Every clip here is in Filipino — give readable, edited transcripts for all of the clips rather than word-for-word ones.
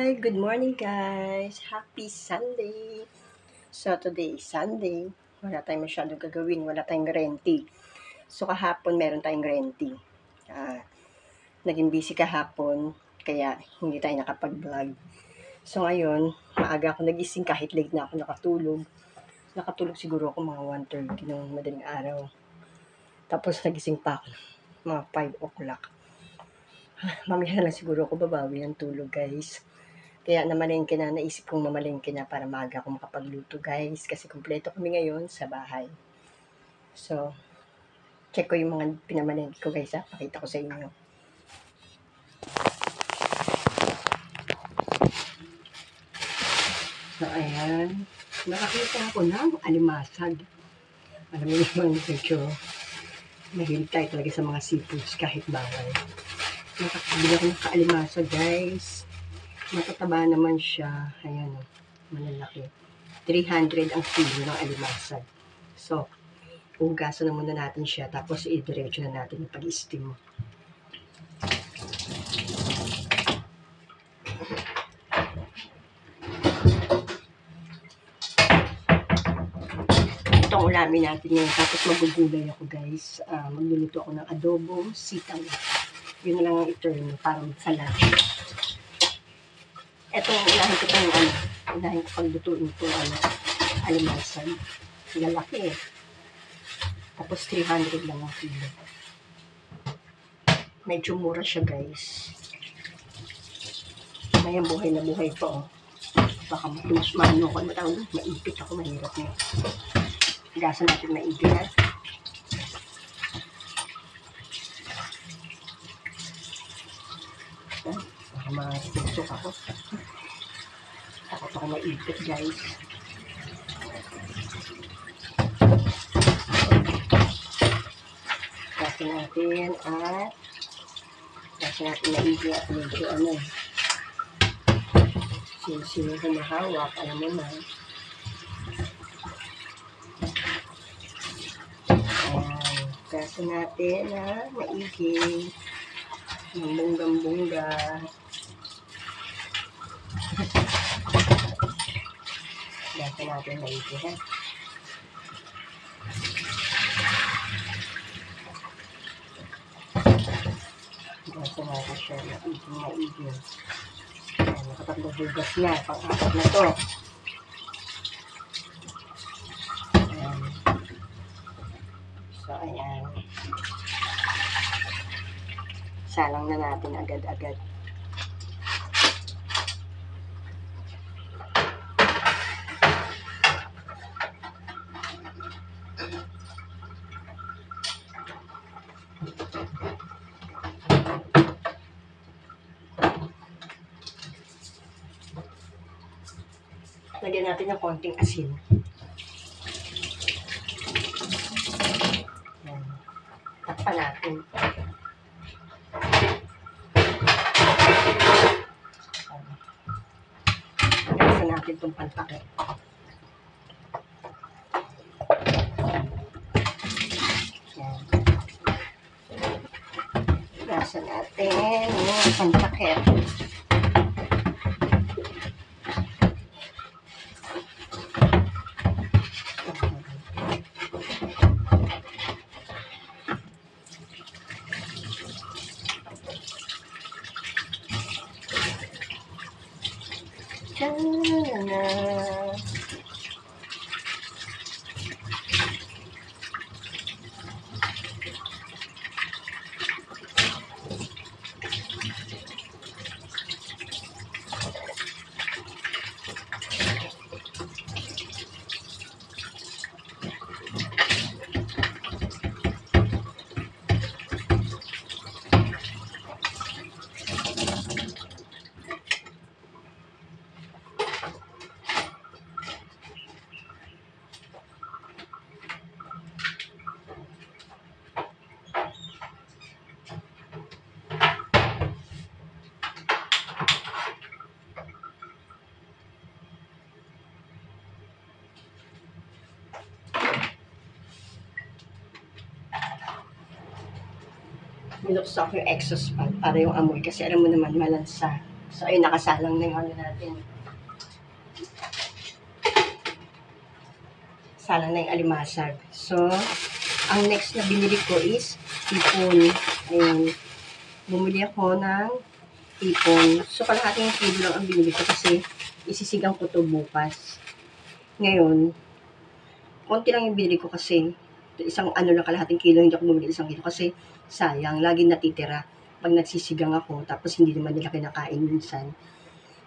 Hi! Good morning guys! Happy Sunday! So today is Sunday. Wala tayong masyadong gagawin. Wala tayong renti. So kahapon meron tayong renti. Naging busy kahapon. Kaya hindi tayo nakapag-vlog. So ngayon, maaga ako nagising kahit late na ako nakatulog. Nakatulog siguro ako mga 1:30 ng madaling araw. Tapos nagising pa ako mga 5 o'clock. Mamaya na lang siguro ako babawi ng tulog guys. Kaya namalengke na, naisip kong mamalengke na para maaga ako makapagluto guys. Kasi kumpleto kami ngayon sa bahay. So, check ko yung mga pinamalengke ko guys ha. Pakita ko sa inyo. So, ayan. Nakakita ako ng alimasag. Alam mo naman, medyo mahilig tayo talaga sa mga seafoods kahit bawal. Nakakabili ako ng kaalimasag guys. Matataba naman siya. Ayan o, malalaki. 300 ang kilo ng alimasag. So, hugasan na muna natin siya. Tapos, i-diretso na natin yung pag-steam. Itong ulamin natin ngayon. Tapos, magugulay ako guys. Magluluto ako ng adobo, sitaw. Yun na lang ang iterno para magsalat. Itong unahin ko pang unahin ko paglutuin itong alimasag. Lalaki eh. Tapos 300 lang ang kilo. Medyo mura siya guys. Ngayon buhay na buhay pa oh. Baka matulos mano ko. Maipit ako, mahirap na. Gasan natin maigi ha. Baka matutok ako. Takot ako maipit guys. Gasan natin at gasan natin maigi at medyo sino humahawak, alam mo na. Ayan, gasan natin maigi. Ng bonggang-bongga. Gasan natin maigi ha. Gasan natin siya maigi. Ayan, nakatatlong hugas na. Pang-apat na to. Ayan. So, ayan. Salang na natin agad-agad. Lagyan natin ng konting asin. Ayan. Takpan natin. Gasan natin itong pantakip. Ayan. Gasan natin yung pantakip. Binuksan ko yung exhaust fan para yung amoy kasi alam mo naman malansa. So, ayun, nakasalang na yung ano natin. Salang na yung alimasag. So, ang next na binili ko is tipon. Ayun. Bumili ako ng tipon. So, kalahating kilo lang ang binili ko kasi isisigang ko to bukas. Ngayon, konti lang yung binili ko kasi isang ano lang kalahating kilo, hindi ako bumili isang kilo kasi sayang, laging natitira pag nagsisigang ako, tapos hindi naman nila kinakain minsan.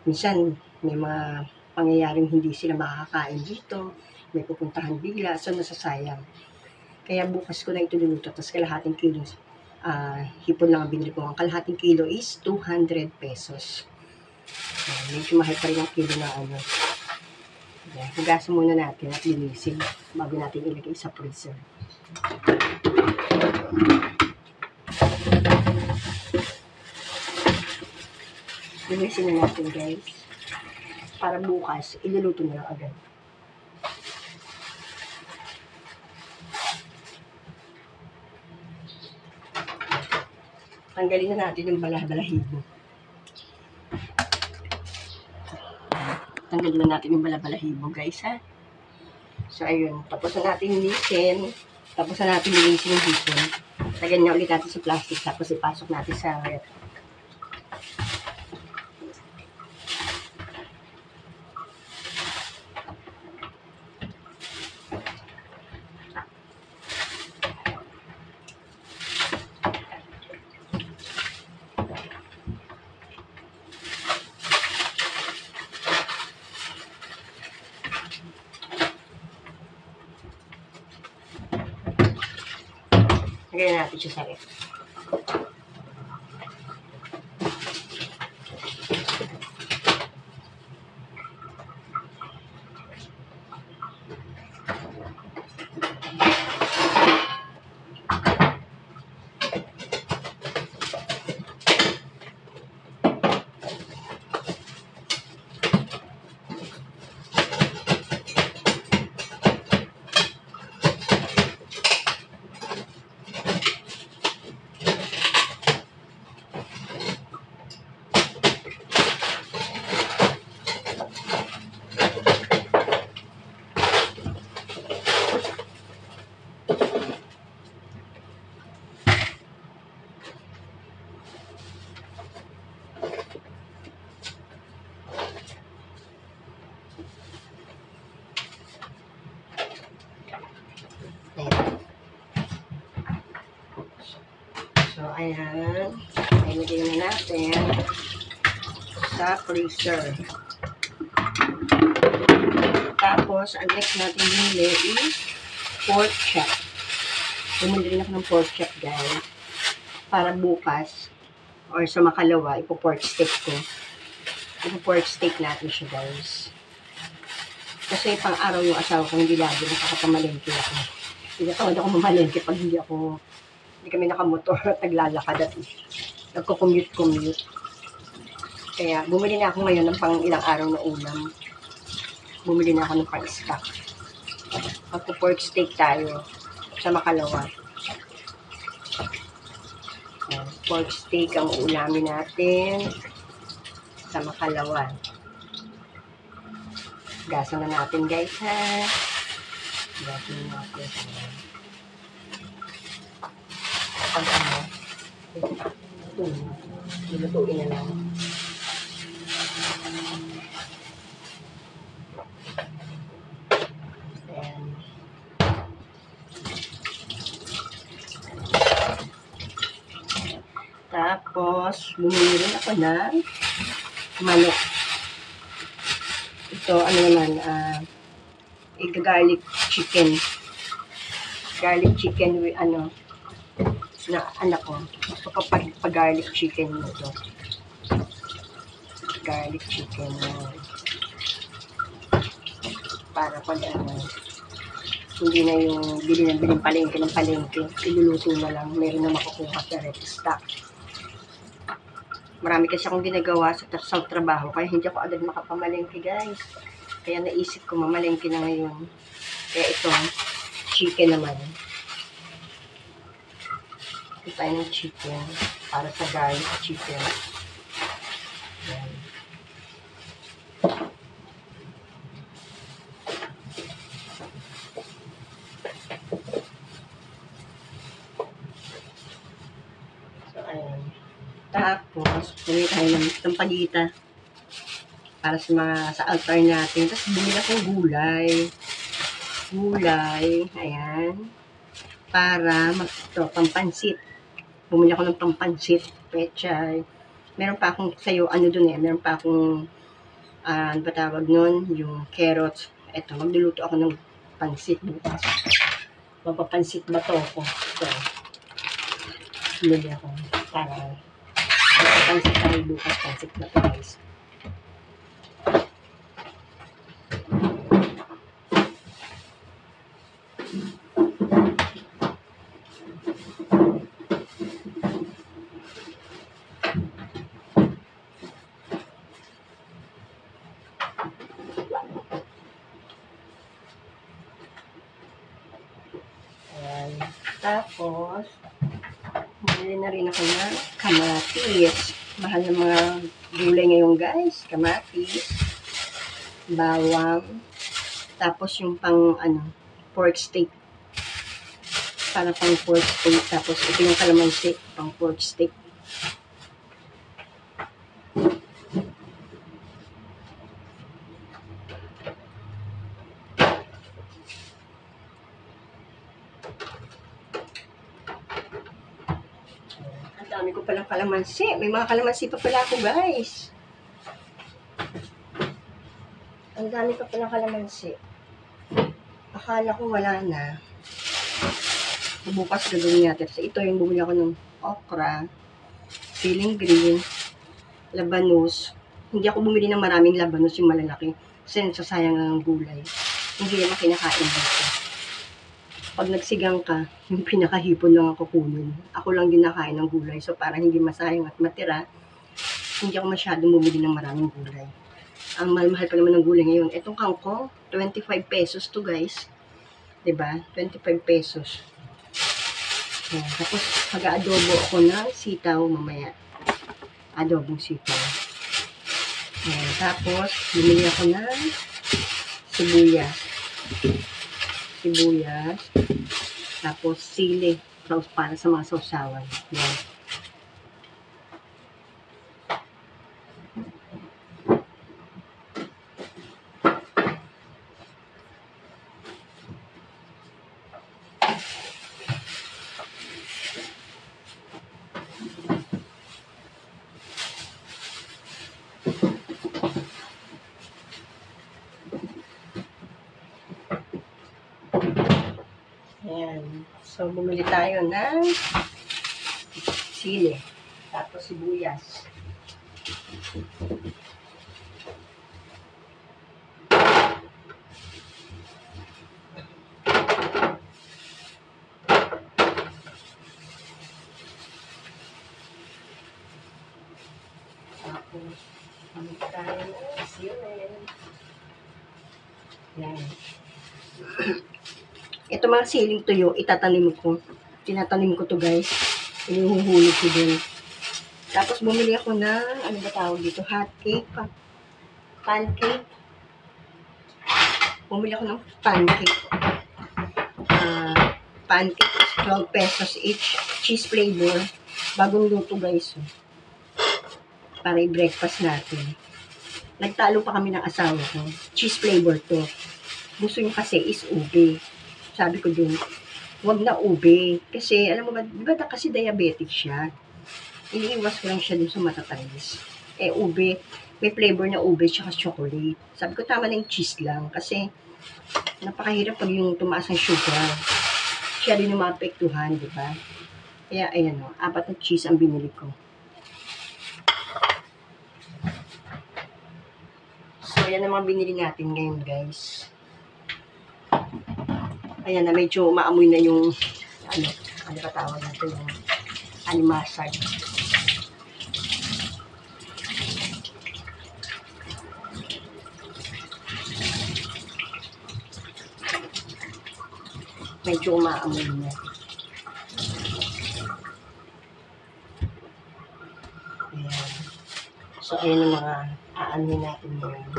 Minsan, may mga pangyayaring hindi sila makakakain dito, may pupuntahan bigla, so nasasayang. Kaya bukas ko na ito luluto, tapos kalahating kilo, hipon lang ang binili ko. Ang kalahating kilo is 200 pesos. Medyo mahal pa rin ang kilo na ano. Hugasan muna natin at linisin bago natin ilagay sa freezer. Linisin na natin guys. Para bukas, iluluto na lang agad. Tanggalin na natin yung balahibo. Tanggalin na natin yung balahibo guys ha. So ayun, tapos na natin linisin. Tapos na natin linisin yung hipon. Lagyan niya ulit natin sa plastic tapos ipasok natin sa ref. Lagyan natin siya sa ref. So, ayan. Ilagay na natin sa freezer. Tapos, ang next natin binili is pork chop. Bumili rin ako ng pork chop, guys. Para bukas, or sa makalawa, ipo-pork steak ko. Ipo-pork steak natin siya, guys. Kasi pang araw yung asawa ko, hindi lagi nakakapamalengke ako. Hindi ako mamalengke pag hindi kami nakamotor at naglalakad at nagko-commute. Kaya bumili na ako ngayon ng pang ilang araw na ulam. Bumili na ako ng pang-stock. Magpo-pork steak tayo sa makalawa. Pork steak ang ulamin natin sa makalawa. Gasan na natin guys ha. Gasan na natin. Pag ano, nilutuin na lang. Ayan. Tapos, bumili rin ako ng manok. Ito, ano naman, garlic chicken. Garlic chicken with ano, na anak ko. Gusto ko pag-garlic chicken nito. Garlic chicken. Para pag ano, hindi na yung bili ng palengke ng palengke. Iluluto na lang. Meron na makukuha sa ref stock. Marami kasi akong ginagawa sa trabaho. Kaya hindi ako agad makapamalengke guys. Kaya naisip ko mamalengke na ngayon. Kaya ito, chicken naman. Ito tayo ng chicken para sa garlic chicken. Ayan. Bumili tayo ng tampalita para sa altar natin. Tapos bumili akong gulay. Ayan. Para pampansit. Bumili ako ng pampansit, pechay. Meron pa akong sayo, meron pa akong, ano ba tawag nun? Yung carrots. Eto, magluluto ako ng pansit bukas. Magpapansit ba to ako? So, bumili ako para magpapansit tayo bukas. Pansit na to, guys. Tapos, bumili na rin ako ng kamatis. Mahal na mga gulay ngayon, guys. Kamatis, bawang, tapos yung pork steak. Para pang pork steak. Tapos ito yung kalamansi, pang pork steak. Ang dami ko palang kalamansi. May mga kalamansi pa pala ako, guys. Ang dami pa palang kalamansi. Akala ko wala na. Bukas gagawin natin. So, ito yung bumili ako ng okra, siling green, labanos. Hindi ako bumili ng maraming labanos, yung malalaki. Kasi nasasayang ang gulay. Hindi naman kinakain dito. Pag nagsigang ka, yung pinakahipon lang ako kunin. Ako lang din nakain ng gulay. So, para hindi masayang at matira, hindi ako masyadong bumili ng maraming gulay. Ang mahal-mahal pa naman ng gulay ngayon. Itong kangkong, 25 pesos to, guys. Diba? 25 pesos. Yan. Tapos, mag-aadobo ako ng sitaw mamaya. Adobong sitaw. Yan. Tapos, bumili ako ng sibuyas. Tapos, sili. Para sa mga sausawan. Yan. Ayan. So, bumili tayo ng sili. Tapos, sibuyas. Tapos, bumili tayo ng sili. Ayan. Ito mga siling tuyo, itatanim ko. Tinatanim ko to, guys. Inuhuhulog ko din. Tapos bumili ako ng, ano ba tawag dito? Hot cake. Pancake. Bumili ako ng pancake. Pancake is 12 pesos each. Cheese flavor. Bagong luto, guys. Para i-breakfast natin. Nagtalo pa kami ng asawa ko. Cheese flavor to. Gusto niya kasi is ube. Sabi ko dun, wag na ube. Kasi, alam mo ba, di ba kasi diabetic siya? Iniiwas ko lang siya dun sa matatamis. Ube, may flavor na ube tsaka chocolate. Sabi ko, tama na yung cheese lang. Kasi, napakahirap pag yung tumaas ang sugar. Siya din yung maapektuhan, di ba? Kaya, ayan o, 4 na cheese ang binili ko. So, yan ang mga binili natin ngayon, guys. Ayan na, medyo maamoy na yung, ano ba tawag natin, yung animasag. Medyo maamoy na. Ayan. So, ayan yung mga aanin natin ngayon.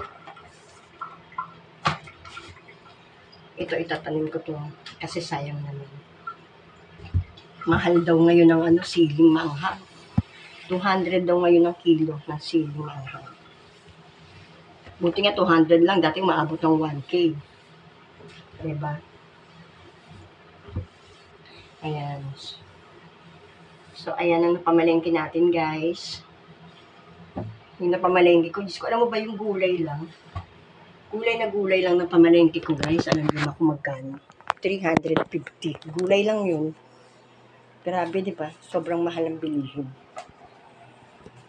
Ito, itatanim ko to kasi sayang naman. Mahal daw ngayon ang siling maanghang. 200 daw ngayon ang kilo ng siling manghang. Buti nga 200 lang, dati maabot ng 1K. Diba? Ayan. So, ayan ang napamalengke natin, guys. Yung napamalengke ko, Diyos ko, alam mo ba yung gulay lang? Gulay na gulay lang ng pamalengke ko, guys. Alam niyo ba kung magkano? 350. Gulay lang yun. Grabe, di ba? Sobrang mahal ang bilihin.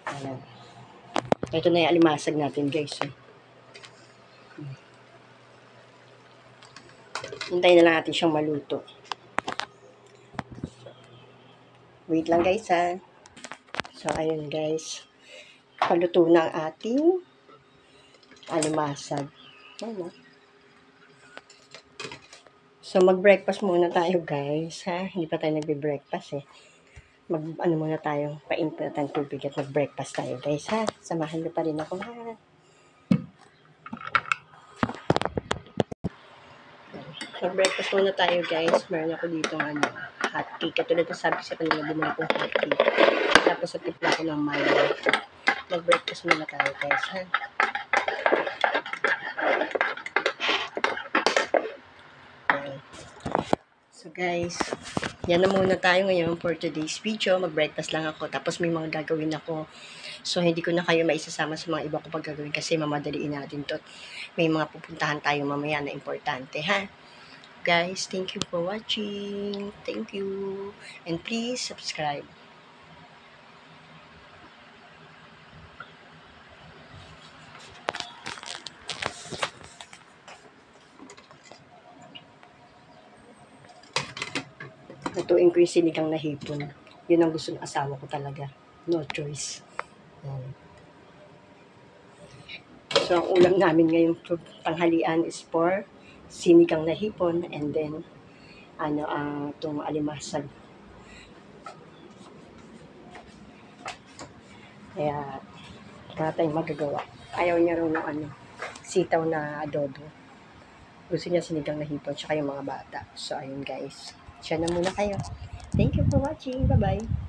Ayan. Ito na yung alimasag natin, guys. Hintayin na lang natin siyang maluto. Wait lang, guys, ha. So, ayun, guys. Paluto na ang ating alimasag. Ano? So, mag-breakfast muna tayo, guys, ha. Hindi pa tayo nagbe-breakfast, eh. Ano muna tayo, painit na tayong tubig at mag-breakfast tayo, guys, ha. Samahan niyo pa rin ako, ha. Mag-breakfast muna tayo, guys. Meron ako dito hot cake. Katulad na sabi sa kanila, bumili ko hot cake. Tapos sa tipla ko ng Milo. Mag-breakfast muna tayo, guys, ha. Okay. So, guys, yan na muna tayo ngayon for today's video. Mag-breakfast lang ako. Tapos may mga gagawin ako. So, hindi ko na kayo maisasama sa mga iba ko pag gagawin kasi mamadaliin natin to. May mga pupuntahan tayo mamaya na importante, ha. Guys, thank you for watching. Thank you. And please subscribe. Lutuin ko yung sinigang na hipon. Yun ang gusto ng asawa ko talaga. No choice. So, ang ulam namin ngayong tanghalian is for sinigang na hipon and then itong alimasag. Kaya wala tayong magagawa. Ayaw niya rin ng sitaw na adobo. Gusto niya sinigang na hipon tsaka yung mga bata. So, ayun, guys. Siya na muna kayo. Thank you for watching. Bye-bye.